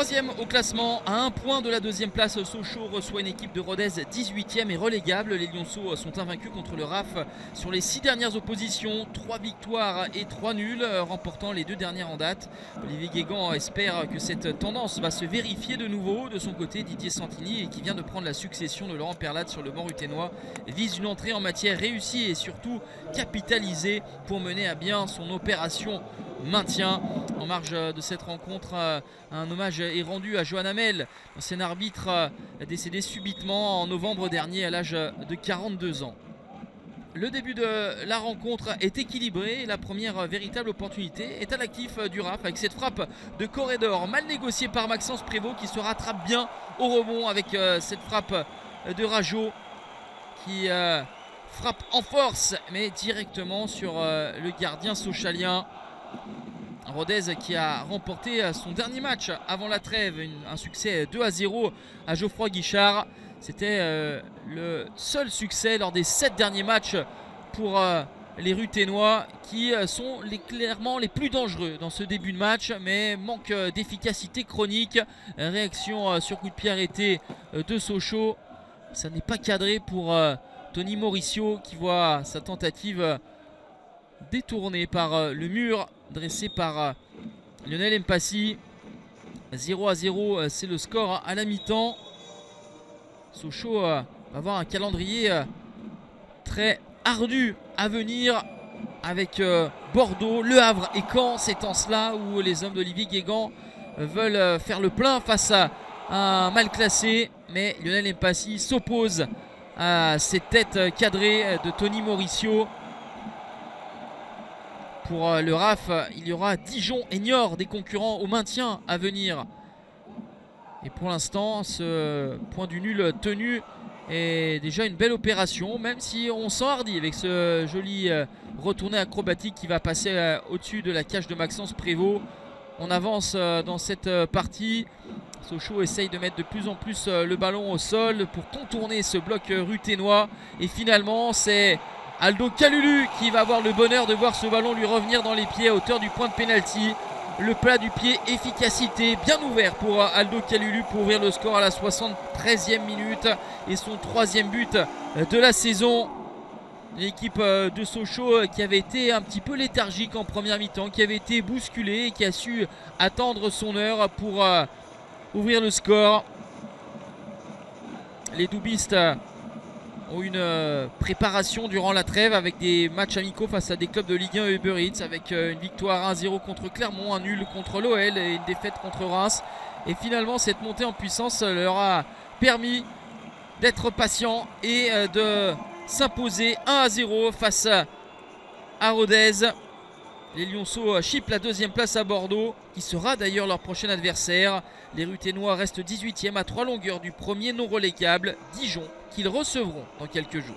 Troisième au classement, à 1 point de la deuxième place, Sochaux reçoit une équipe de Rodez 18e et relégable. Les Lionceaux sont invaincus contre le RAF sur les 6 dernières oppositions, 3 victoires et 3 nuls, remportant les 2 dernières en date. Olivier Guégan espère que cette tendance va se vérifier de nouveau. De son côté, Didier Santini, qui vient de prendre la succession de Laurent Perlade sur le banc ruténois, vise une entrée en matière réussie et surtout capitalisée pour mener à bien son opération maintien. En marge de cette rencontre, un hommage est rendu à Johan Hamel, ancien arbitre décédé subitement en novembre dernier à l'âge de 42 ans. Le début de la rencontre est équilibré et la première véritable opportunité est à l'actif du RAF avec cette frappe de Corredor mal négociée par Maxence Prévost qui se rattrape bien au rebond avec cette frappe de Rajo qui frappe en force mais directement sur le gardien sochalien. Rodez qui a remporté son dernier match avant la trêve, un succès 2-0 à Geoffroy Guichard. C'était le seul succès lors des 7 derniers matchs pour les Ruténois qui sont clairement les plus dangereux dans ce début de match, mais manque d'efficacité chronique. Réaction sur coup de pied arrêté de Sochaux. Ça n'est pas cadré pour Tony Mauricio qui voit sa tentative détournée par le mur dressé par Lionel Mpassi. 0-0, c'est le score à la mi-temps. Sochaux va avoir un calendrier très ardu à venir avec Bordeaux, Le Havre et Caen. C'est en cela où les hommes d'Olivier Guégan veulent faire le plein face à un mal classé. Mais Lionel Mpassi s'oppose à cette tête cadrée de Tony Mauricio. Pour le RAF, il y aura Dijon et Niort, des concurrents au maintien à venir. Et pour l'instant, ce point du nul tenu est déjà une belle opération, même si on s'enhardit avec ce joli retourné acrobatique qui va passer au-dessus de la cage de Maxence Prévost. On avance dans cette partie. Sochaux essaye de mettre de plus en plus le ballon au sol pour contourner ce bloc ruténois. Et finalement, c'est Aldo Kalulu qui va avoir le bonheur de voir ce ballon lui revenir dans les pieds à hauteur du point de pénalty. Le plat du pied, efficacité bien ouvert pour Aldo Kalulu pour ouvrir le score à la 73e minute et son 3e but de la saison. L'équipe de Sochaux qui avait été un petit peu léthargique en première mi-temps, qui avait été bousculée et qui a su attendre son heure pour ouvrir le score. Les doubistes ont une préparation durant la trêve avec des matchs amicaux face à des clubs de Ligue 1 et Uber Eats, avec une victoire 1-0 contre Clermont, un nul contre l'OL et une défaite contre Reims. Et finalement cette montée en puissance leur a permis d'être patient et de s'imposer 1-0 face à Rodez. Les Lionceaux chippent la 2e place à Bordeaux, qui sera d'ailleurs leur prochain adversaire. Les Ruténois restent 18e à 3 longueurs du premier non relégable, Dijon, qu'ils recevront dans quelques jours.